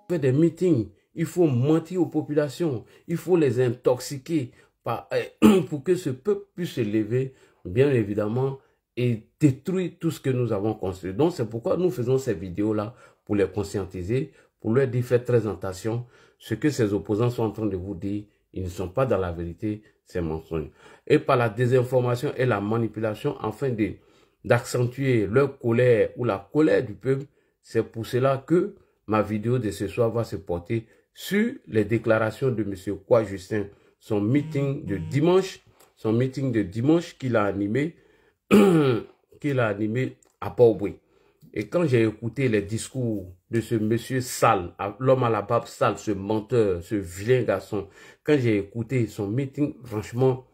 Fait des meetings, il faut mentir aux populations, il faut les intoxiquer pour que ce peuple puisse se lever, bien évidemment, et détruire tout ce que nous avons construit. Donc c'est pourquoi nous faisons ces vidéos-là, pour les conscientiser, pour leur dire faites très attention. Ce que ces opposants sont en train de vous dire, ils ne sont pas dans la vérité, c'est mensonge. Et par la désinformation et la manipulation, afin d'accentuer leur colère ou la colère du peuple, c'est pour cela que ma vidéo de ce soir va se porter sur les déclarations de M. Kwa Justin, son meeting de dimanche qu'il a animé, à Port-Boué. Et quand j'ai écouté les discours de ce monsieur sale, l'homme à la barbe sale, ce menteur, ce vilain garçon, quand j'ai écouté son meeting, franchement,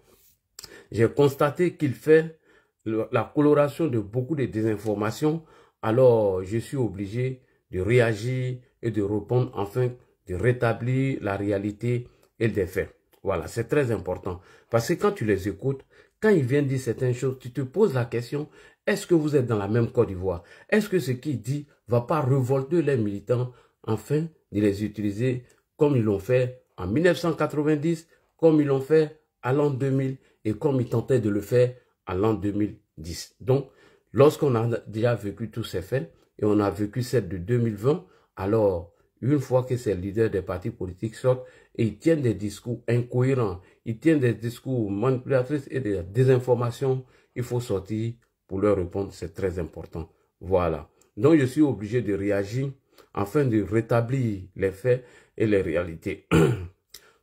j'ai constaté qu'il fait la coloration de beaucoup de désinformations. Alors, je suis obligé de réagir et de répondre afin de rétablir la réalité et des faits. Voilà, c'est très important. Parce que quand tu les écoutes, quand ils viennent dire certaines choses, tu te poses la question, est-ce que vous êtes dans la même Côte d'Ivoire? Est-ce que ce qu'il dit ne va pas révolter les militants afin de les utiliser comme ils l'ont fait en 1990, comme ils l'ont fait à l'an 2000 et comme ils tentaient de le faire à l'an 2010. Donc, lorsqu'on a déjà vécu tous ces faits, et on a vécu celle de 2020, alors, une fois que ces leaders des partis politiques sortent et ils tiennent des discours incohérents, ils tiennent des discours manipulatrices et des désinformations, il faut sortir pour leur répondre, c'est très important. Voilà. Donc, je suis obligé de réagir afin de rétablir les faits et les réalités.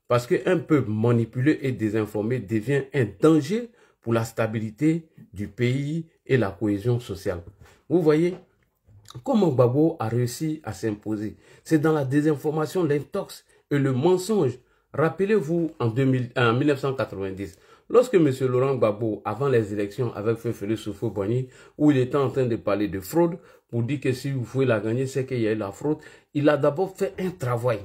Parce qu'un peuple manipulé et désinformé devient un danger pour la stabilité du pays et la cohésion sociale. Vous voyez comment Gbagbo a réussi à s'imposer. C'est dans la désinformation, l'intox et le mensonge. Rappelez-vous en 1990, lorsque M. Laurent Gbagbo, avant les élections, avait fait Félix Houphouët-Boigny, où il était en train de parler de fraude, pour dire que si vous pouvez la gagner, c'est qu'il y a eu la fraude, il a d'abord fait un travail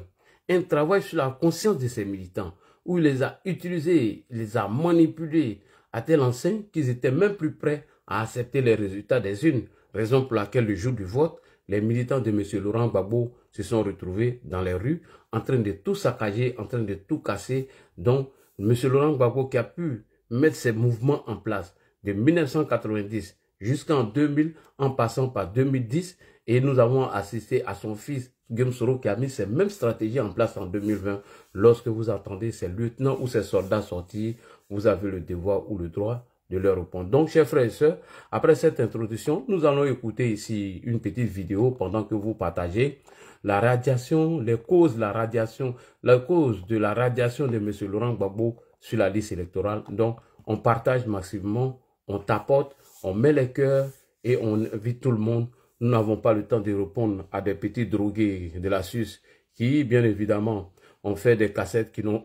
sur la conscience de ses militants, où il les a utilisés, il les a manipulés à tel enseigne qu'ils étaient même plus prêts à accepter les résultats des urnes. Raison pour laquelle le jour du vote, les militants de M. Laurent Gbagbo se sont retrouvés dans les rues, en train de tout saccager, en train de tout casser. Donc, M. Laurent Gbagbo qui a pu mettre ses mouvements en place de 1990 jusqu'en 2000, en passant par 2010, et nous avons assisté à son fils, Guillaume Soro, qui a mis ces mêmes stratégies en place en 2020. Lorsque vous entendez ces lieutenants ou ces soldats sortir, vous avez le devoir ou le droit de leur répondre. Donc, chers frères et sœurs, après cette introduction, nous allons écouter ici une petite vidéo pendant que vous partagez la radiation, les causes de la radiation, la cause de la radiation de M. Laurent Gbagbo sur la liste électorale. Donc, on partage massivement, on tapote, on met les cœurs et on invite tout le monde. Nous n'avons pas le temps de répondre à des petits drogués de la Suisse qui, bien évidemment, ont fait des cassettes qui n'ont...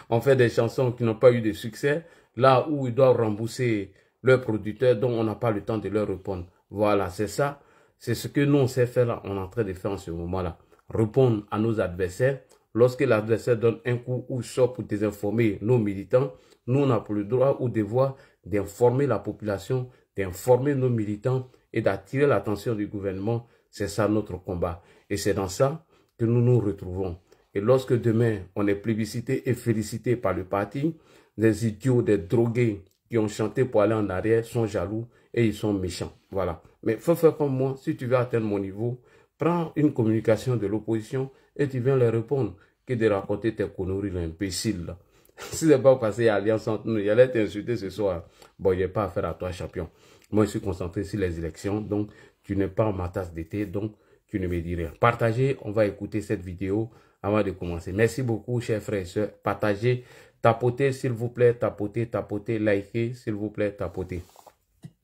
ont fait des chansons qui n'ont pas eu de succès, là où ils doivent rembourser leurs producteurs, donc on n'a pas le temps de leur répondre. Voilà, c'est ça. C'est ce que nous, on sait faire là, on est en train de faire en ce moment-là. Répondre à nos adversaires. Lorsque l'adversaire donne un coup ou sort pour désinformer nos militants, nous, on a pour le droit ou devoir d'informer la population, d'informer nos militants et d'attirer l'attention du gouvernement. C'est ça notre combat. Et c'est dans ça que nous nous retrouvons. Et lorsque demain, on est plébiscité et félicité par le parti, des idiots, des drogués qui ont chanté pour aller en arrière sont jaloux et ils sont méchants. Voilà. Mais il faut faire comme moi. Si tu veux atteindre mon niveau, prends une communication de l'opposition et tu viens leur répondre que de raconter tes conneries imbéciles. Si c'est pas passé à Alliance entre nous, il allait t'insulter ce soir. Bon, il n'y a pas affaire à toi, champion. Moi, je suis concentré sur les élections, donc tu n'es pas en ma tasse d'été, donc tu ne me dis rien. Partagez, on va écouter cette vidéo avant de commencer. Merci beaucoup, chers frères et sœurs. Partagez, tapotez, s'il vous plaît, tapotez, tapotez, likez, s'il vous plaît, tapotez.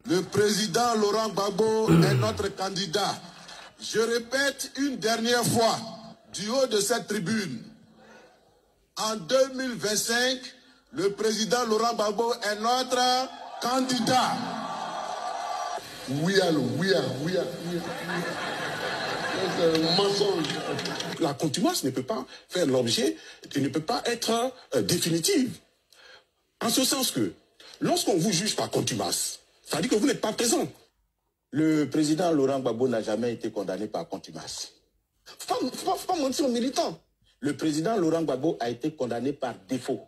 Le président Laurent Gbagbo est notre candidat. Je répète une dernière fois, du haut de cette tribune. En 2025, le président Laurent Gbagbo est notre candidat. Oui, allô, oui. C'est un mensonge. La contumace ne peut pas faire l'objet, ne peut pas être définitive. En ce sens que, lorsqu'on vous juge par contumace, ça veut dire que vous n'êtes pas présent. Le président Laurent Gbagbo n'a jamais été condamné par contumace. Faut pas mentir aux militants. Le président Laurent Gbagbo a été condamné par défaut.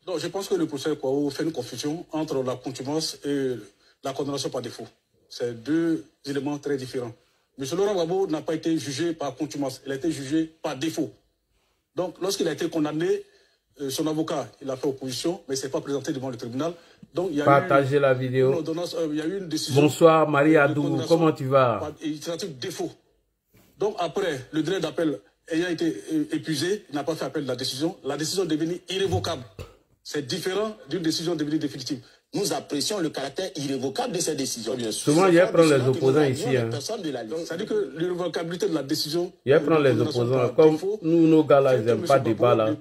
Non, je pense que le professeur Kouao fait une confusion entre la contumace et la condamnation par défaut. C'est deux éléments très différents. M. Laurent Gbagbo n'a pas été jugé par contumace, il a été jugé par défaut. Donc, lorsqu'il a été condamné, son avocat, il a fait opposition, mais il ne s'est pas présenté devant le tribunal. Donc, il y a Partagez la vidéo. Il y a eu une décision. Bonsoir Marie Adou, comment tu vas? Par initiative défaut. Donc, après, le délai d'appel ayant été épuisé, il n'a pas fait appel de la décision. La décision est devenue irrévocable. C'est différent d'une décision devenue définitive. Nous apprécions le caractère irrévocable de cette décision. Souvent, il prend les opposants ici. C'est-à-dire que l'irrévocabilité de la décision... Il prend les opposants. Comme nous, nos gars là, ils n'aiment pas de débat là. Ils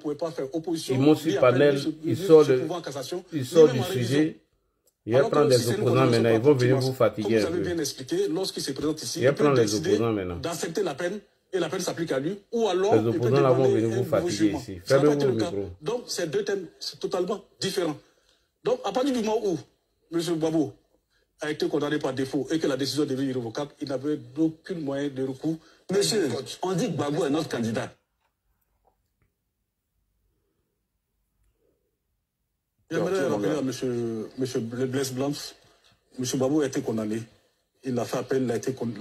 montent sur le panel, ils sortent du sujet. Il prend les opposants maintenant. Ils vont venir vous fatiguer un peu. Comme vous avez bien expliqué, lorsqu'il se présente ici, il prend les opposants maintenant. D'accepter la peine. Et la peine s'applique à lui, ou alors les opposants là vont venir vous fatiguer ici. Fermez-vous le micro. Donc, ces deux thèmes, c'est totalement différent. Donc, à partir du moment où M. Gbagbo a été condamné par défaut et que la décision devient irrévocable, il n'avait aucun moyen de recours. Monsieur, on dit que Gbagbo est notre candidat. J'aimerais rappeler à M. Blaise Blanc, M. Gbagbo a été condamné. Il a fait appel,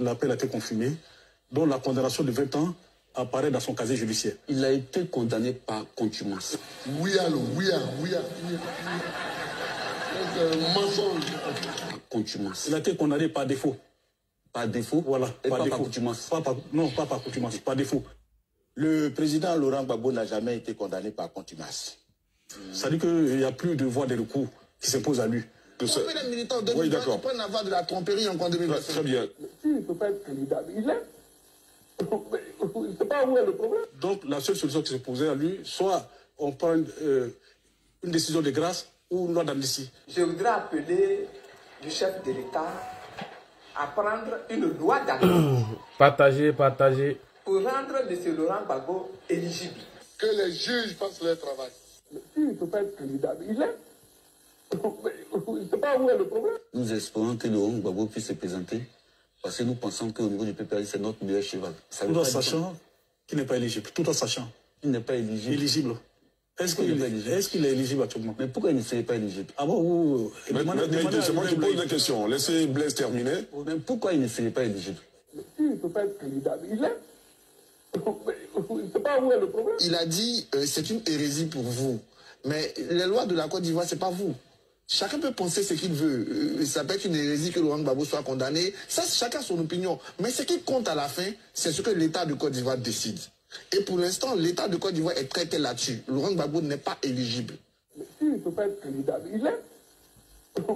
l'appel a été confirmé, dont la condamnation de 20 ans apparaît dans son casier judiciaire. Il a été condamné par contumace. Oui, allô, oui. Mensonge. Contumace. Il a été condamné par défaut. Par défaut? Voilà, et par pas défaut. Par contumace. Non, pas par contumace, par défaut. Le président Laurent Gbagbo n'a jamais été condamné par contumace. Ça dit qu'il n'y a plus de voie de recours qui s'impose à lui. Les militants de oui, d'accord. Ils prennent la voie de la tromperie en 2025. Très bien. Il ne peut pas être candidat. Il est. Je ne sais pas où est le problème. Donc, la seule solution qui se posait à lui, soit on prend une décision de grâce ou une loi d'amnistie. Je voudrais appeler le chef de l'État à prendre une loi d'amnistie. Partagez. Pour rendre M. Laurent Gbagbo éligible. Que les juges fassent leur travail. Il ne peut pas être candidat. Il est. Je ne sais pas où est le problème. Nous espérons que Laurent Gbagbo puisse se présenter parce que nous pensons qu'au niveau du PPRI, c'est notre meilleur cheval. Tout en sachant qu'il n'est pas éligible. Tout en sachant. Il n'est pas éligible. Éligible. Est-ce qu'il est éligible actuellement? Mais pourquoi il ne serait pas éligible? Ah bon, c'est moi qui pose la question. Laissez Blaise terminer. Mais pourquoi il ne serait pas éligible? Il ne peut pas être candidat. Il est. Je ne sais pas où est le problème. Il a dit c'est une hérésie pour vous. Mais les lois de la Côte d'Ivoire, c'est pas vous. Chacun peut penser ce qu'il veut. Ça peut être une hérésie que Laurent Gbagbo soit condamné. Ça, chacun a son opinion. Mais ce qui compte à la fin, c'est ce que l'État de Côte d'Ivoire décide. Et pour l'instant, l'État de Côte d'Ivoire est très clair là-dessus. Laurent Gbagbo n'est pas éligible. Il ne peut pas être candidat. Il est. Je ne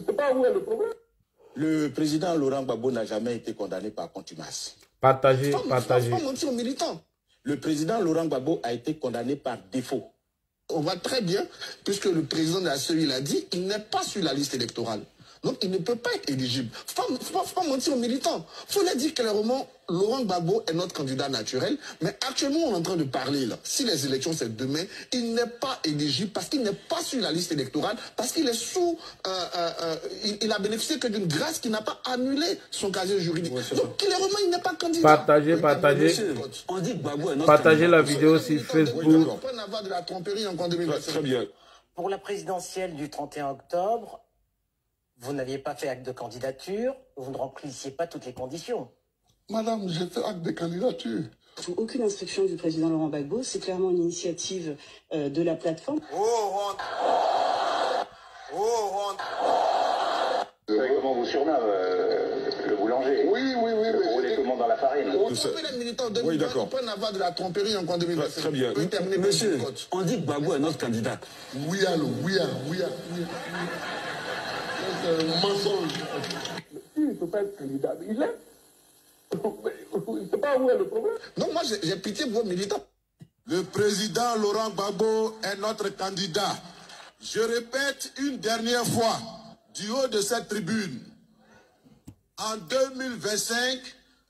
sais pas où est le problème. Le président Laurent Gbagbo n'a jamais été condamné par contumace. Partagez. Faut pas mentir aux militants. Le président Laurent Gbagbo a été condamné par défaut. On voit très bien, puisque le président de la CEI l'a dit, il n'est pas sur la liste électorale. Donc, il ne peut pas être éligible. Faut pas mentir aux militants. Il faut leur dire clairement, Laurent Gbagbo est notre candidat naturel. Mais actuellement, on est en train de parler, là. Si les élections, c'est demain, il n'est pas éligible parce qu'il n'est pas sur la liste électorale, parce qu'il est sous... il a bénéficié que d'une grâce qui n'a pas annulé son casier juridique. Donc, clairement, il n'est pas candidat. Partagez. On dit que Gbagbo est notre Partagez candidat. la vidéo sur Facebook. On peut avoir de la tromperie en 2025. Très bien. Pour la présidentielle du 31 octobre, vous n'aviez pas fait acte de candidature, vous ne remplissiez pas toutes les conditions. Madame, j'ai fait acte de candidature. Sous aucune instruction du président Laurent Gbagbo, c'est clairement une initiative de la plateforme. Comment vous surnomme le boulanger? Oui. Vous roulez tout le monde dans la farine. On peut les militants de Oui, d'accord. on peut avoir de la tromperie en 2025. Très bien. Monsieur, on dit que Gbagbo est notre candidat. Oui, allô, oui. Mensonge. Il ne peut pas être candidat. Il est. Je ne sais pas où est le problème. Non, moi, j'ai pitié pour vos militants. Le président Laurent Gbagbo est notre candidat. Je répète une dernière fois, du haut de cette tribune. En 2025,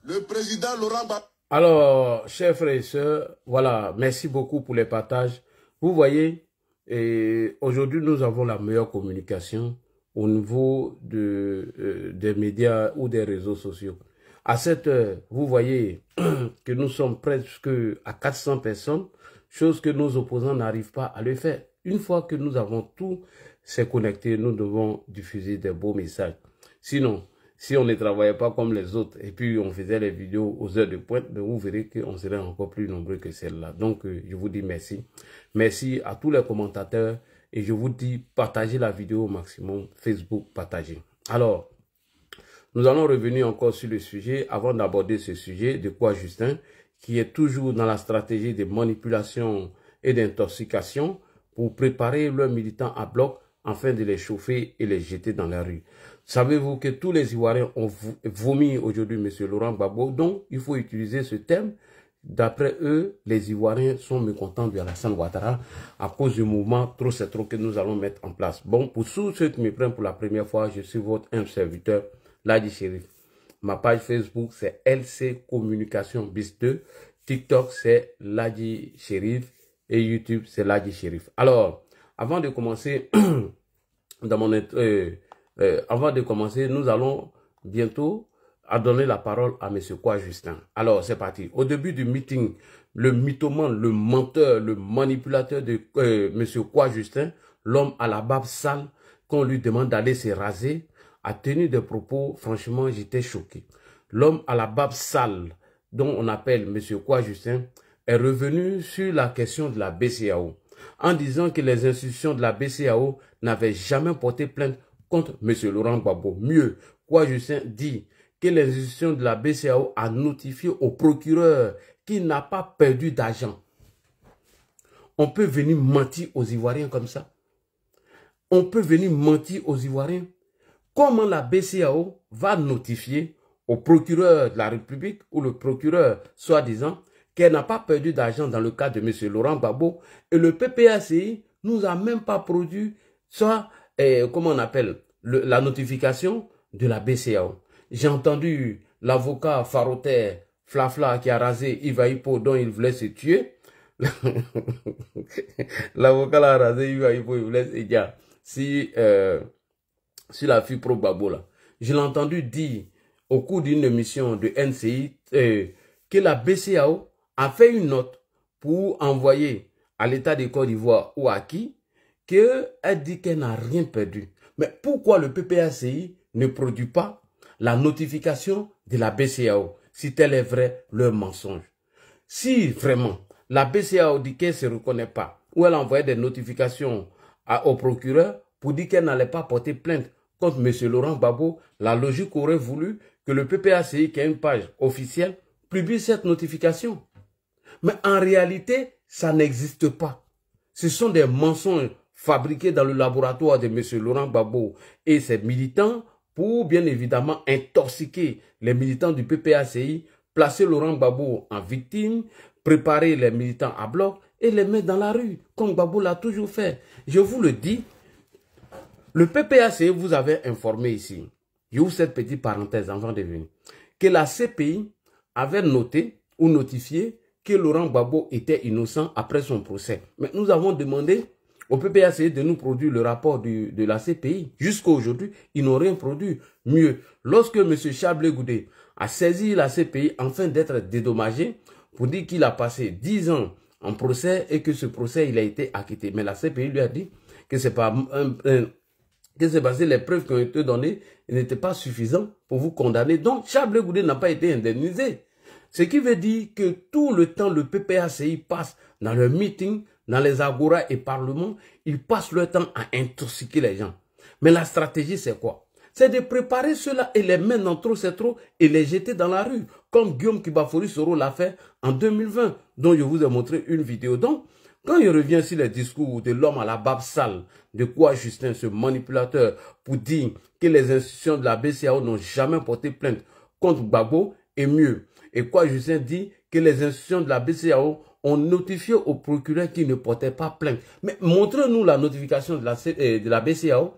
le président Laurent Gbagbo... Alors, chers frères et sœurs, voilà, merci beaucoup pour les partages. Vous voyez, aujourd'hui, nous avons la meilleure communication. au niveau des médias ou des réseaux sociaux. À cette heure, vous voyez que nous sommes presque à 400 personnes, chose que nos opposants n'arrivent pas à le faire. Une fois que nous avons tous ces connectés, nous devons diffuser des beaux messages. Sinon, si on ne travaillait pas comme les autres et puis on faisait les vidéos aux heures de pointe, vous verrez qu'on serait encore plus nombreux que celle-là. Donc, je vous dis merci. Merci à tous les commentateurs et je vous dis partagez la vidéo au maximum. Facebook, partagez. Alors, nous allons revenir encore sur le sujet avant d'aborder ce sujet de quoi Justin, qui est toujours dans la stratégie de manipulation et d'intoxication pour préparer leurs militants à bloc afin de les chauffer et les jeter dans la rue. Savez-vous que tous les Ivoiriens ont vomi aujourd'hui M. Laurent Gbagbo, donc il faut utiliser ce terme. D'après eux, les Ivoiriens sont mécontents de Alassane Ouattara à cause du mouvement Trop c'est trop que nous allons mettre en place. Bon, pour tous ceux qui me prennent pour la première fois, je suis votre humble serviteur, Ladji Chérif. Ma page Facebook, c'est LC Communication Bis 2. TikTok, c'est Ladji Chérif. Et YouTube, c'est Ladji Chérif. Alors, avant de commencer, nous allons bientôt donner la parole à M. Kwa Justin. Alors, c'est parti. Au début du meeting, le mythomane, le menteur, le manipulateur de M. Kwa Justin, l'homme à la barbe sale, qu'on lui demande d'aller se raser, a tenu des propos, franchement, j'étais choqué. L'homme à la barbe sale, dont on appelle M. Kwa Justin, est revenu sur la question de la BCEAO, en disant que les institutions de la BCEAO n'avaient jamais porté plainte contre M. Laurent Gbagbo. Mieux, Kwa Justin dit que les institutions de la BCEAO a notifié au procureur qu'il n'a pas perdu d'argent. On peut venir mentir aux Ivoiriens comme ça. On peut venir mentir aux Ivoiriens. Comment la BCEAO va notifier au procureur de la République ou le procureur soi-disant qu'elle n'a pas perdu d'argent dans le cas de M. Laurent Gbagbo et le PPACI nous a même pas produit soit, comment on appelle, la notification de la BCEAO. J'ai entendu l'avocat Faroter Flafla qui a rasé Iva Hippo dont il voulait se tuer. L'avocat l'a rasé Iva Hippo, il voulait se dire si la fille pro Gbagbo là. Je l'ai entendu dire au cours d'une émission de NCI que la BCEAO a fait une note pour envoyer à l'État de Côte d'Ivoire ou à qui qu'elle dit qu'elle n'a rien perdu. Mais pourquoi le PPACI ne produit pas la notification de la BCEAO si tel est vrai leur mensonge? Si vraiment la BCEAO dit qu'elle ne se reconnaît pas ou elle a envoyé des notifications au procureur pour dire qu'elle n'allait pas porter plainte contre M. Laurent Gbagbo, la logique aurait voulu que le PPACI, qui a une page officielle, publie cette notification. Mais en réalité, ça n'existe pas. Ce sont des mensonges fabriqués dans le laboratoire de M. Laurent Gbagbo et ses militants pour bien évidemment intoxiquer les militants du PPACI, placer Laurent Gbagbo en victime, préparer les militants à bloc et les mettre dans la rue, comme Gbagbo l'a toujours fait. Je vous le dis, le PPACI vous avait informé ici, j'ouvre cette petite parenthèse avant de venir, que la CPI avait noté ou notifié que Laurent Gbagbo était innocent après son procès. Mais nous avons demandé au PPACI de nous produire le rapport de la CPI. Jusqu'à aujourd'hui, ils n'ont rien produit. Mieux, lorsque M. Chablé Goudé a saisi la CPI afin d'être dédommagé pour dire qu'il a passé 10 ans en procès et que ce procès, il a été acquitté. Mais la CPI lui a dit que c'est pas que c'est parce que les preuves qui ont été données n'étaient pas suffisantes pour vous condamner. Donc, Chablé Goudé n'a pas été indemnisé. Ce qui veut dire que tout le temps, le PPACI passe dans le meeting, dans les agoras et parlements, ils passent leur temps à intoxiquer les gens. Mais la stratégie, c'est quoi? C'est de préparer ceux-là et les mettre dans trop c'est trop et les jeter dans la rue, comme Guillaume Kibafori Soro l'a fait en 2020, dont je vous ai montré une vidéo. Donc, quand il revient sur les discours de l'homme à la barbe sale, de Kwa Justin, ce manipulateur, pour dire que les institutions de la BCEAO n'ont jamais porté plainte contre Gbagbo, et mieux. Et Kwa Justin dit que les institutions de la BCEAO ont notifié au procureur qui ne portait pas plainte. Mais montrez-nous la notification de la BCEAO.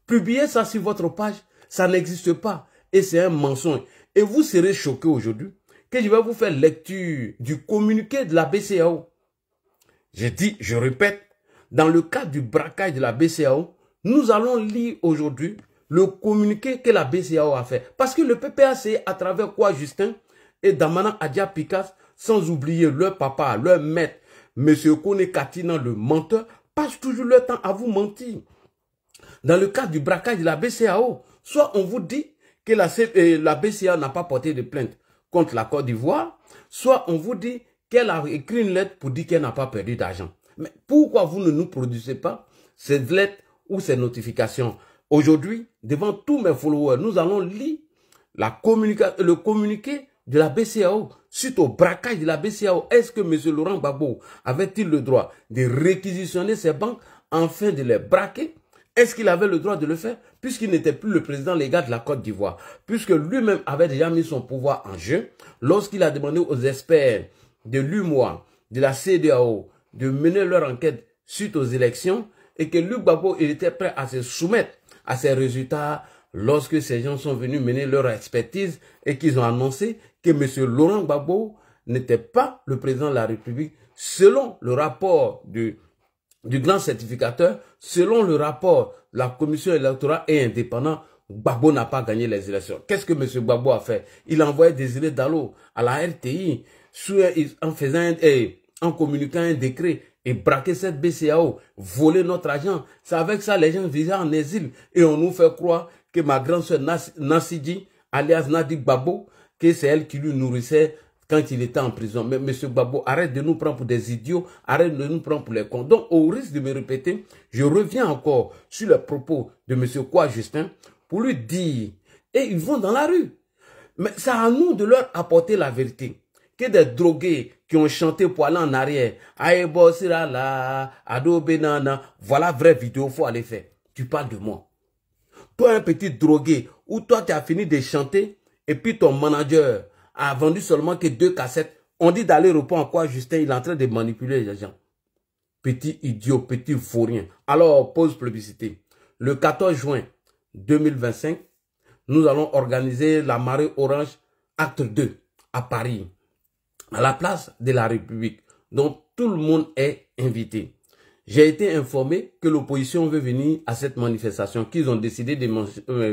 Publiez ça sur votre page. Ça n'existe pas. Et c'est un mensonge. Et vous serez choqués aujourd'hui que je vais vous faire lecture du communiqué de la BCEAO. Je dis, je répète, dans le cadre du braquage de la BCEAO, nous allons lire aujourd'hui le communiqué que la BCEAO a fait. Parce que le PPAC, à travers quoi Justin et Damana Adja Pikas, sans oublier leur papa, leur maître, M. Kone Katina, le menteur, passe toujours leur temps à vous mentir. Dans le cadre du braquage de la BCEAO, soit on vous dit que la BCEAO n'a pas porté de plainte contre la Côte d'Ivoire, soit on vous dit qu'elle a écrit une lettre pour dire qu'elle n'a pas perdu d'argent. Mais pourquoi vous ne nous produisez pas ces lettres ou ces notifications? Aujourd'hui, devant tous mes followers, nous allons lire le communiqué de la BCEAO suite au braquage de la BCEAO. Est-ce que M. Laurent Gbagbo avait-il le droit de réquisitionner ces banques afin de les braquer? Est-ce qu'il avait le droit de le faire puisqu'il n'était plus le président légal de la Côte d'Ivoire? Puisque lui-même avait déjà mis son pouvoir en jeu lorsqu'il a demandé aux experts de l'UMOA, de la CEDEAO, de mener leur enquête suite aux élections et que Luc Gbagbo il était prêt à se soumettre à ces résultats lorsque ces gens sont venus mener leur expertise et qu'ils ont annoncé que M. Laurent Gbagbo n'était pas le président de la République selon le rapport du grand certificateur, selon le rapport de la commission électorale et indépendante. Gbagbo n'a pas gagné les élections. Qu'est-ce que M. Gbagbo a fait? Il a envoyé Désiré Dallo à la RTI en communiquant un décret et braquer cette BCEAO, voler notre argent. C'est avec ça les gens vivent en exil et on nous fait croire que ma grande soeur Nassidji, alias Nadi Gbagbo, que c'est elle qui lui nourrissait quand il était en prison. Mais M. Gbagbo, arrête de nous prendre pour des idiots, arrête de nous prendre pour les cons. Donc, au risque de me répéter, je reviens encore sur les propos de M. Kwa Justin pour lui dire, et ils vont dans la rue. Mais c'est à nous de leur apporter la vérité. Que des drogués qui ont chanté pour aller en arrière, Aïbo Sirala, Ado Benana, voilà vraie vidéo, faut aller faire. Tu parles de moi. Toi, un petit drogué, ou toi, tu as fini de chanter, et puis ton manager a vendu seulement que 2 cassettes. On dit d'aller répondre à quoi Justin, il est en train de manipuler les gens. Petit idiot, petit vaurien. Alors, pause publicité. Le 14 juin 2025, nous allons organiser la marée orange acte 2 à Paris, à la place de la République. Donc, tout le monde est invité. J'ai été informé que l'opposition veut venir à cette manifestation, qu'ils ont décidé de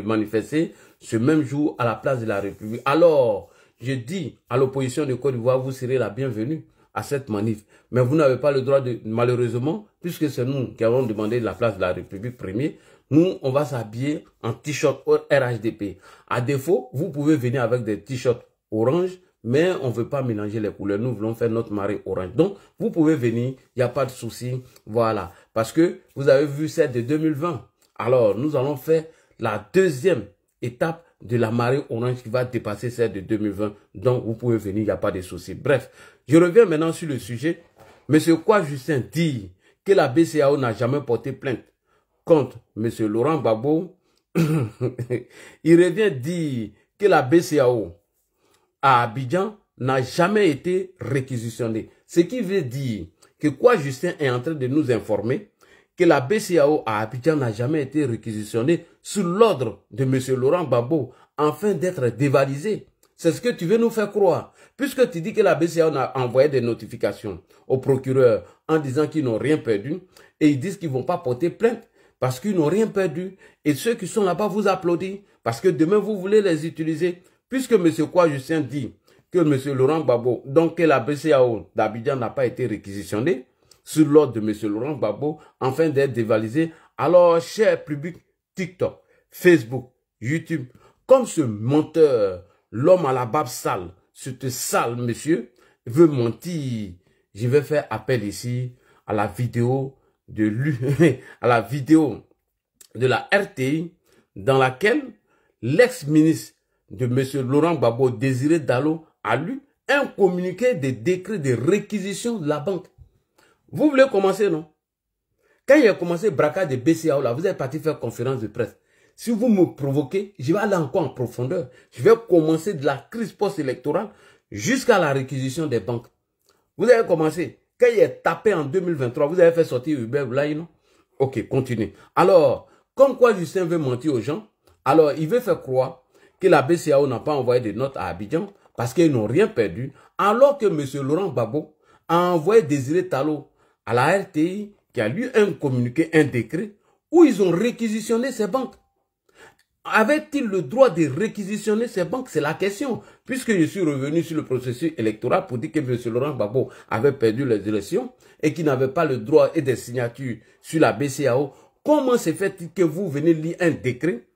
manifester ce même jour à la place de la République. Alors, je dis à l'opposition de Côte d'Ivoire, vous serez la bienvenue à cette manif. Mais vous n'avez pas le droit de, malheureusement, puisque c'est nous qui avons demandé la place de la République premier, nous, on va s'habiller en t-shirt RHDP. À défaut, vous pouvez venir avec des t-shirts orange, mais on ne veut pas mélanger les couleurs. Nous voulons faire notre marée orange. Donc, vous pouvez venir, il n'y a pas de souci. Voilà. Parce que vous avez vu celle de 2020. Alors, nous allons faire la deuxième étape de la marée orange qui va dépasser celle de 2020. Donc, vous pouvez venir, il n'y a pas de souci. Bref, je reviens maintenant sur le sujet. Monsieur Kwa Justin dit que la BCEAO n'a jamais porté plainte contre Monsieur Laurent Gbagbo. Il revient dire que la BCEAO à Abidjan n'a jamais été réquisitionnée. Ce qui veut dire que Kwa Justin est en train de nous informer que la BCEAO à Abidjan n'a jamais été réquisitionnée sous l'ordre de M. Laurent Gbagbo afin d'être dévalisée. C'est ce que tu veux nous faire croire. Puisque tu dis que la BCEAO a envoyé des notifications au procureur en disant qu'ils n'ont rien perdu et ils disent qu'ils ne vont pas porter plainte parce qu'ils n'ont rien perdu et ceux qui sont là-bas vous applaudissent parce que demain vous voulez les utiliser. Puisque M. Kwa Justin dit que M. Laurent Gbagbo, donc que la BCEAO d'Abidjan n'a pas été réquisitionnée sous l'ordre de M. Laurent Gbagbo afin d'être dévalisée, alors cher public TikTok, Facebook, YouTube, comme ce menteur, l'homme à la barbe sale, ce sale monsieur, veut mentir, je vais faire appel ici à la vidéo de lui, à la vidéo de la RTI dans laquelle l'ex-ministre de M. Laurent Gbagbo, Désiré Dallo, a lu un communiqué de décret de réquisition de la banque. Vous voulez commencer, non? Quand il a commencé le braquage de BCEAO, là, vous êtes parti faire conférence de presse. Si vous me provoquez, je vais aller encore en profondeur. Je vais commencer de la crise post-électorale jusqu'à la réquisition des banques. Vous avez commencé. Quand il est tapé en 2023, vous avez fait sortir Hubert Blaye, non? Ok, continuez. Alors, comme quoi Justin veut mentir aux gens, alors il veut faire croire que la BCEAO n'a pas envoyé de notes à Abidjan parce qu'ils n'ont rien perdu, alors que M. Laurent Gbagbo a envoyé Désiré Dallo à la RTI qui a lu un communiqué, un décret, où ils ont réquisitionné ces banques. avait-il le droit de réquisitionner ces banques? C'est la question. Puisque je suis revenu sur le processus électoral pour dire que M. Laurent Gbagbo avait perdu les élections et qu'il n'avait pas le droit et des signatures sur la BCEAO, comment se fait-il que vous venez lire un décret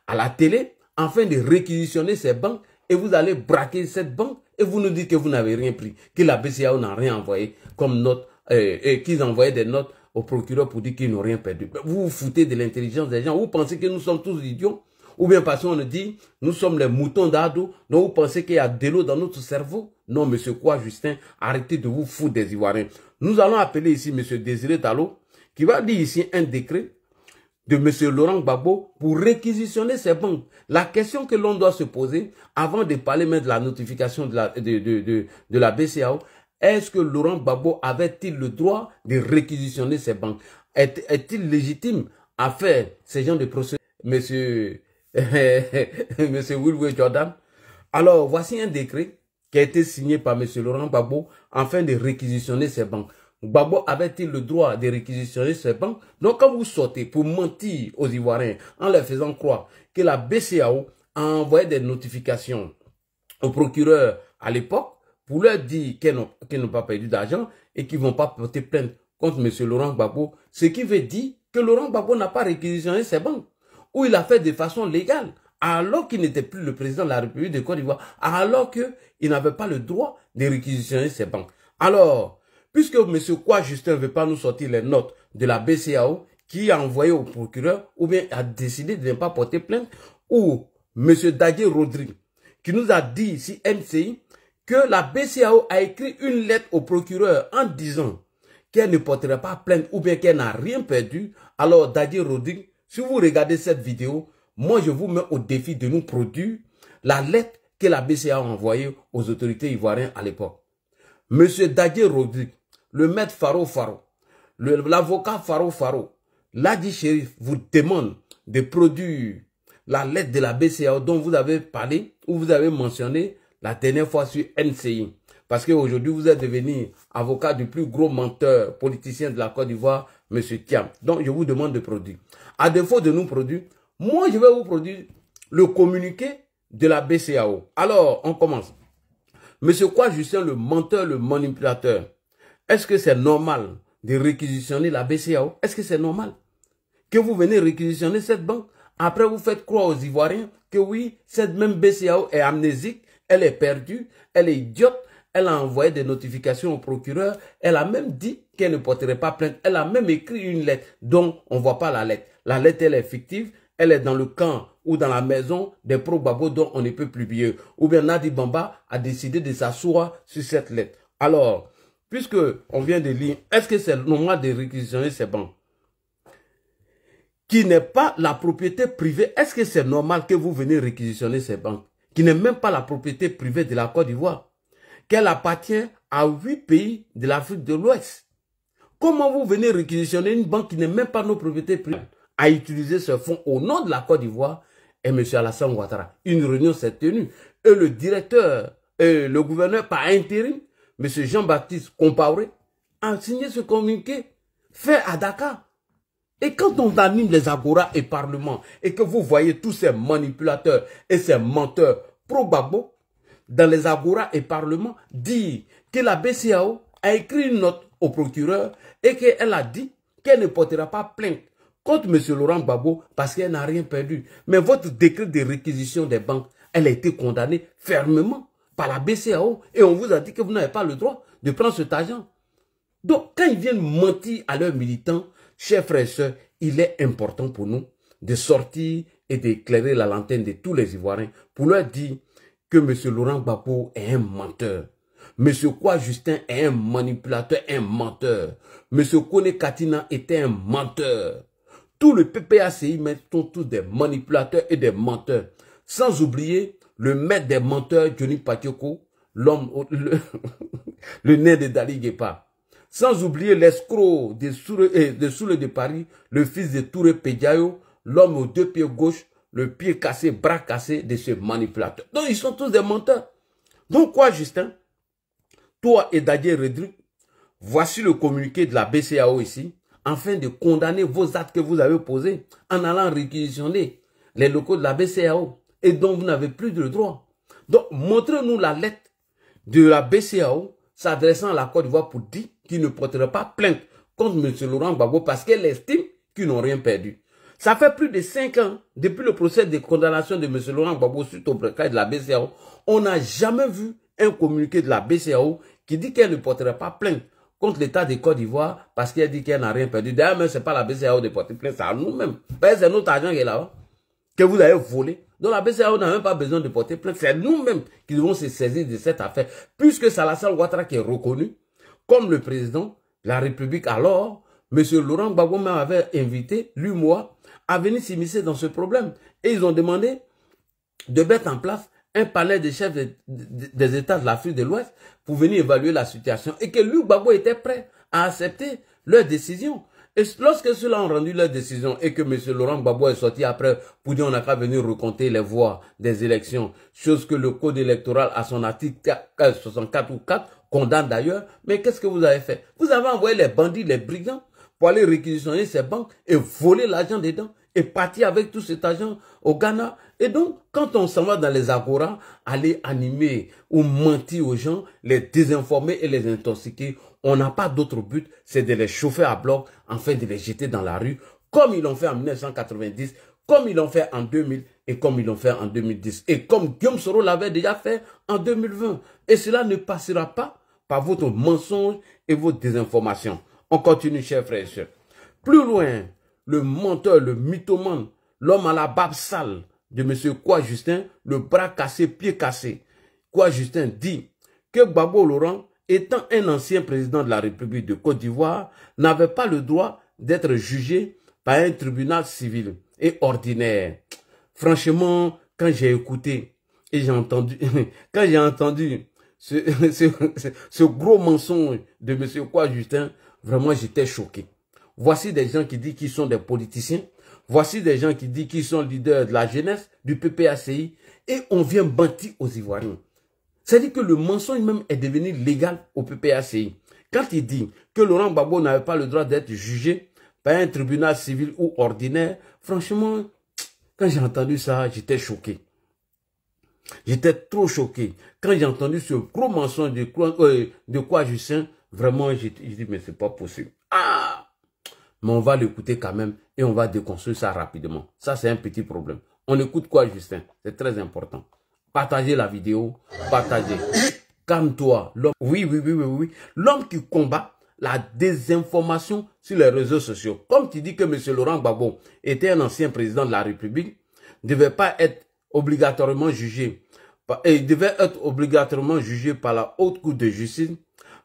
à la télé afin de réquisitionner ces banques et vous allez braquer cette banque et vous nous dites que vous n'avez rien pris, que la BCEAO n'a rien envoyé comme note, et qu'ils envoyaient des notes au procureur pour dire qu'ils n'ont rien perdu. Vous vous foutez de l'intelligence des gens. Vous pensez que nous sommes tous idiots? Ou bien parce qu'on nous dit, nous sommes les moutons d'Ado. Donc vous pensez qu'il y a de l'eau dans notre cerveau? Non, monsieur quoi, Justin, arrêtez de vous foutre des Ivoiriens. Nous allons appeler ici monsieur Désiré Tallo, qui va dire ici un décret de monsieur Laurent Gbagbo pour réquisitionner ces banques. La question que l'on doit se poser, avant de parler même de la notification de la BCEAO, est-ce que Laurent Gbagbo avait-il le droit de réquisitionner ces banques? Est-il légitime à faire ce genre de procédure, monsieur Monsieur Wilwe Jordan? Alors, voici un décret qui a été signé par monsieur Laurent Gbagbo afin de réquisitionner ces banques. Gbagbo avait-il le droit de réquisitionner ces banques? Donc, quand vous sortez pour mentir aux Ivoiriens en leur faisant croire que la BCEAO a envoyé des notifications au procureur à l'époque pour leur dire qu'ils n'ont pas perdu d'argent et qu'ils ne vont pas porter plainte contre monsieur Laurent Gbagbo, ce qui veut dire que Laurent Gbagbo n'a pas réquisitionné ces banques, ou il a fait de façon légale, alors qu'il n'était plus le président de la République de Côte d'Ivoire, alors qu'il n'avait pas le droit de réquisitionner ces banques. Alors, puisque M. Kwa Justin ne veut pas nous sortir les notes de la BCEAO qui a envoyé au procureur, ou bien a décidé de ne pas porter plainte, ou M. Dadier Rodrigue, qui nous a dit ici, MCI, que la BCEAO a écrit une lettre au procureur en disant qu'elle ne porterait pas plainte ou bien qu'elle n'a rien perdu. Alors, Dadier Rodrigue, si vous regardez cette vidéo, moi je vous mets au défi de nous produire la lettre que la BCEAO a envoyée aux autorités ivoiriennes à l'époque. Monsieur Dadier Rodrigue, le maître Faro, l'avocat Faro, Ladi Chérif vous demande de produire la lettre de la BCEAO dont vous avez parlé ou vous avez mentionné la dernière fois sur NCI. Parce qu'aujourd'hui, vous êtes devenu avocat du plus gros menteur politicien de la Côte d'Ivoire, M. Thiam. Donc, je vous demande de produire. À défaut de nous produire, moi, je vais vous produire le communiqué de la BCEAO. Alors, on commence. Monsieur Kwa Justin, le menteur, le manipulateur, est-ce que c'est normal de réquisitionner la BCEAO? Est-ce que c'est normal que vous venez réquisitionner cette banque? Après, vous faites croire aux Ivoiriens que oui, cette même BCEAO est amnésique, elle est perdue, elle est idiote, elle a envoyé des notifications au procureur, elle a même dit qu'elle ne porterait pas plainte, elle a même écrit une lettre dont on ne voit pas la lettre. La lettre, elle est fictive, elle est dans le camp ou dans la maison des pro-Gbagbo dont on ne peut publier. Ou bien Nadi Bamba a décidé de s'asseoir sur cette lettre. Alors, puisque on vient de lire, est-ce que c'est normal de réquisitionner ces banques qui n'est pas la propriété privée? Est-ce que c'est normal que vous venez réquisitionner ces banques qui n'est même pas la propriété privée de la Côte d'Ivoire, qu'elle appartient à 8 pays de l'Afrique de l'Ouest? Comment vous venez réquisitionner une banque qui n'est même pas nos propriétés privées à utiliser ce fonds au nom de la Côte d'Ivoire? Et M. Alassane Ouattara, une réunion s'est tenue et le directeur, le gouverneur par intérim, M. Jean-Baptiste Compaoré, a signé ce communiqué fait à Dakar. Et quand on anime les Agora et Parlement et que vous voyez tous ces manipulateurs et ces menteurs pro-Gbagbo dans les Agora et Parlement dire que la BCEAO a écrit une note au procureur et qu'elle a dit qu'elle ne portera pas plainte contre M. Laurent Gbagbo parce qu'elle n'a rien perdu. Mais votre décret de réquisition des banques, elle a été condamnée fermement par la BCEAO et on vous a dit que vous n'avez pas le droit de prendre cet argent. Donc, quand ils viennent mentir à leurs militants, chers frères et sœurs, il est important pour nous de sortir et d'éclairer la lanterne de tous les Ivoiriens pour leur dire que M. Laurent Gbagbo est un menteur. M. Kwa Justin est un manipulateur, un menteur. M. Kone Katina était un menteur. Tout le PPACI sont tous des manipulateurs et des menteurs. Sans oublier le maître des menteurs, Johnny Patioko, l'homme, le nez de Dali Guépa. Sans oublier l'escroc de Soule de Paris, le fils de Touré Pédiayo, l'homme aux deux pieds gauche, le pied cassé, bras cassé de ce manipulateur. Donc ils sont tous des menteurs. Donc quoi, Justin? Toi et Dadier Rodrigue, voici le communiqué de la BCEAO ici, afin de condamner vos actes que vous avez posés en allant réquisitionner les locaux de la BCEAO et dont vous n'avez plus de droit. Donc, montrez-nous la lettre de la BCEAO s'adressant à la Côte d'Ivoire pour dire qu'il ne porterait pas plainte contre M. Laurent Gbagbo parce qu'elle estime qu'ils n'ont rien perdu. Ça fait plus de 5 ans, depuis le procès de condamnation de M. Laurent Gbagbo suite au braquage de la BCEAO, on n'a jamais vu un communiqué de la BCEAO qui dit qu'elle ne porterait pas plainte contre l'État de Côte d'Ivoire parce qu'elle dit qu'elle n'a rien perdu. D'ailleurs, même ce n'est pas la BCEAO de porter plainte, c'est à nous-mêmes. C'est notre argent qui est là-bas, que vous avez volé. Donc la BCEAO n'a même pas besoin de porter plainte. C'est nous-mêmes qui devons se saisir de cette affaire. Puisque c'est Alassane Ouattara qui est reconnu comme le président de la République, alors, M. Laurent Gbagbo m'avait invité, lui, moi, à venir s'immiscer dans ce problème. Et ils ont demandé de mettre en place un palais des chefs des États de l'Afrique de l'Ouest pour venir évaluer la situation. Et que lui, Gbagbo, était prêt à accepter leur décision. Et lorsque ceux-là ont rendu leur décision et que M. Laurent Gbagbo est sorti après pour dire on n'a qu'à venir recompter les voix des élections, chose que le code électoral à son article 64 ou 4 condamne d'ailleurs, mais qu'est-ce que vous avez fait? Vous avez envoyé les bandits, les brigands pour aller réquisitionner ces banques et voler l'argent dedans et partir avec tout cet argent au Ghana. Et donc, quand on s'en va dans les agoras, aller animer ou mentir aux gens, les désinformer et les intoxiquer, on n'a pas d'autre but, c'est de les chauffer à bloc, afin de les jeter dans la rue, comme ils l'ont fait en 1990, comme ils l'ont fait en 2000 et comme ils l'ont fait en 2010. Et comme Guillaume Soro l'avait déjà fait en 2020. Et cela ne passera pas par votre mensonge et vos désinformations. On continue, chers frères et sœurs. Plus loin, le menteur, le mythomane, l'homme à la barbe sale de M. Kwa Justin, le bras cassé, pied cassé. Kwa Justin dit que Gbagbo Laurent, étant un ancien président de la République de Côte d'Ivoire, n'avait pas le droit d'être jugé par un tribunal civil et ordinaire. Franchement, quand j'ai écouté et j'ai entendu, ce gros mensonge de M. Kwa Justin, vraiment j'étais choqué. Voici des gens qui disent qu'ils sont des politiciens. Voici des gens qui disent qu'ils sont leaders de la jeunesse, du PPACI. Et on vient bâtir aux Ivoiriens. C'est-à-dire que le mensonge même est devenu légal au PPACI. Quand il dit que Laurent Gbagbo n'avait pas le droit d'être jugé par un tribunal civil ou ordinaire, franchement, quand j'ai entendu ça, j'étais choqué. J'étais trop choqué. Quand j'ai entendu ce gros mensonge de Kwa Justin, vraiment, j'ai dit, mais c'est pas possible. Ah! Mais on va l'écouter quand même et on va déconstruire ça rapidement. Ça, c'est un petit problème. On écoute Kwa Justin, c'est très important. Partagez la vidéo, partagez. Calme-toi. Oui. L'homme qui combat la désinformation sur les réseaux sociaux. Comme tu dis que M. Laurent Gbagbo était un ancien président de la République, ne devait pas être obligatoirement jugé. Et il devait être obligatoirement jugé par la Haute Cour de justice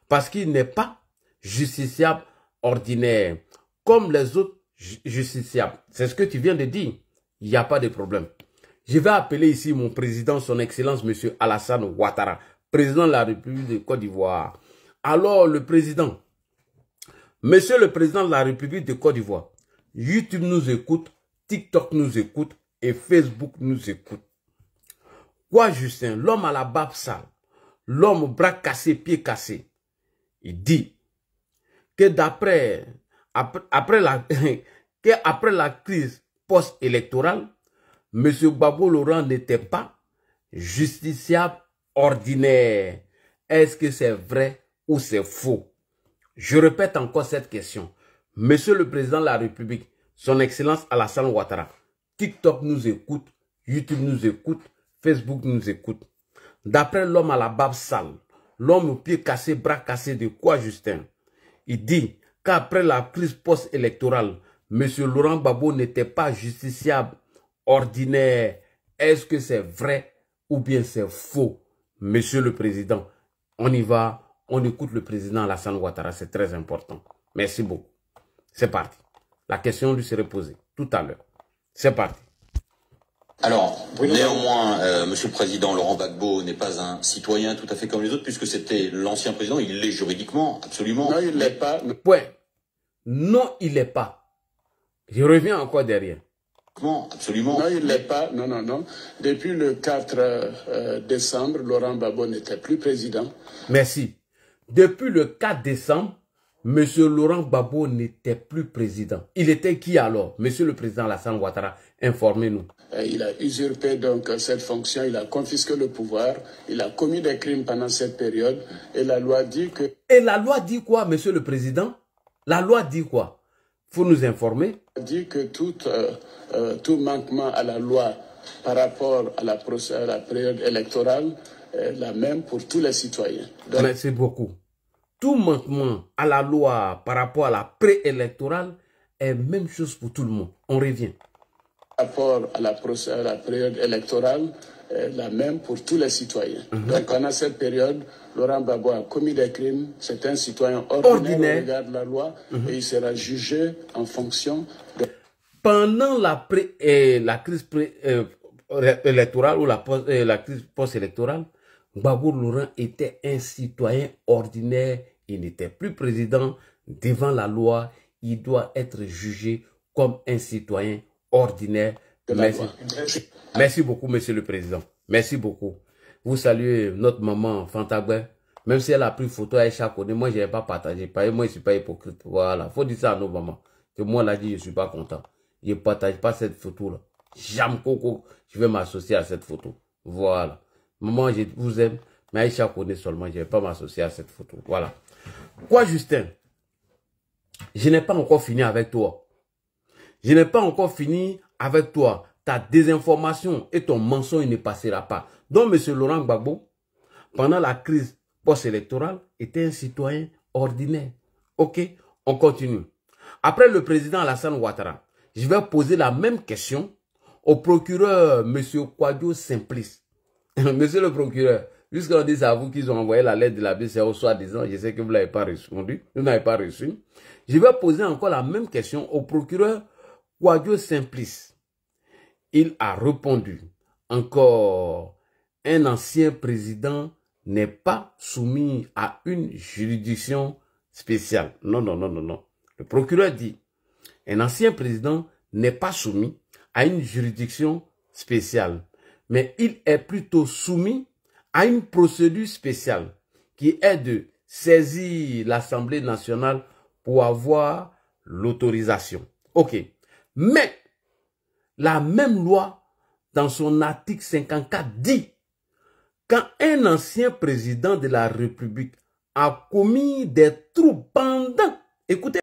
parce qu'il n'est pas justiciable ordinaire. Comme les autres justiciables. C'est ce que tu viens de dire. Il n'y a pas de problème. Je vais appeler ici mon président, son excellence, M. Alassane Ouattara, président de la République de Côte d'Ivoire. Alors, le président, monsieur le président de la République de Côte d'Ivoire, YouTube nous écoute, TikTok nous écoute et Facebook nous écoute. Kwa Justin, l'homme à la barbe sale, l'homme au bras cassé, pied cassé, il dit que après la crise post-électorale, M. Gbagbo Laurent n'était pas justiciable ordinaire. Est-ce que c'est vrai ou c'est faux? Je répète encore cette question. Monsieur le président de la République, son excellence Alassane Ouattara, TikTok nous écoute, YouTube nous écoute, Facebook nous écoute. D'après l'homme à la barbe sale, l'homme au pied cassé, bras cassé de Kwa Justin, il dit qu'après la crise post-électorale, M. Laurent Gbagbo n'était pas justiciable ordinaire. Est-ce que c'est vrai ou bien c'est faux? Monsieur le Président, on y va, on écoute le président Alassane Ouattara, c'est très important. Merci beaucoup. C'est parti. La question lui serait posée tout à l'heure. C'est parti. Alors, néanmoins, Monsieur le Président, Laurent Gbagbo n'est pas un citoyen tout à fait comme les autres, puisque c'était l'ancien président, il l'est juridiquement, absolument. Non, il l'est pas. Point. Non, il l'est pas. Je reviens encore derrière. Absolument. Non, il l'est pas. Non. Depuis le 4 décembre, Laurent Gbagbo n'était plus président. Merci. Depuis le 4 décembre, M. Laurent Gbagbo n'était plus président. Il était qui alors? Monsieur le président Alassane Ouattara, informez-nous. Il a usurpé donc cette fonction, il a confisqué le pouvoir, il a commis des crimes pendant cette période et la loi dit que... Et la loi dit quoi, monsieur le président? La loi dit quoi? Faut nous informer. Elle dit que tout manquement à la loi par rapport à la période électorale est la même pour tous les citoyens. Donc, merci beaucoup. Tout manquement à la loi par rapport à la préélectorale est même chose pour tout le monde. On revient. Par rapport à la période électorale est la même pour tous les citoyens. Donc pendant cette période, Laurent Gbagbo a commis des crimes. C'est un citoyen ordinaire au regard de la loi et il sera jugé en fonction de... Pendant la crise électorale ou la crise post-électorale, Gbagbo Laurent était un citoyen ordinaire. Il n'était plus président. Devant la loi, il doit être jugé comme un citoyen ordinaire. Merci beaucoup, monsieur le président. Merci beaucoup. Vous saluez notre maman Fantagbe. Même si elle a pris photo avec chaque côté, moi, je n'ai pas partagé. Moi, je ne suis pas hypocrite. Voilà. Faut dire ça à nos mamans. Que moi, là, je ne suis pas content. Je ne partage pas cette photo-là. Jamais coco. Je vais m'associer à cette photo. Voilà. Maman, je vous aime. Mais Aïcha connaît seulement. Je ne vais pas m'associer à cette photo. Voilà. Quoi, Justin? Je n'ai pas encore fini avec toi. Je n'ai pas encore fini avec toi. Ta désinformation et ton mensonge ne passera pas. Donc, M. Laurent Gbagbo, pendant la crise post-électorale, était un citoyen ordinaire. Ok, on continue. Après le président Alassane Ouattara, je vais poser la même question au procureur M. Kouadio Simplice. Monsieur le procureur, puisqu'on dit à vous qu'ils ont envoyé la lettre de la BCAO, soi-disant, je sais que vous ne l'avez pas répondu, vous n'avez pas reçu. Je vais poser encore la même question au procureur Kouadio Simplice. Il a répondu, encore, un ancien président n'est pas soumis à une juridiction spéciale. Non, non, non, non, non. Le procureur dit, un ancien président n'est pas soumis à une juridiction spéciale, mais il est plutôt soumis à une procédure spéciale qui est de saisir l'Assemblée nationale pour avoir l'autorisation. Ok. Mais la même loi, dans son article 54, dit quand un ancien président de la République a commis des troubles pendant, écoutez,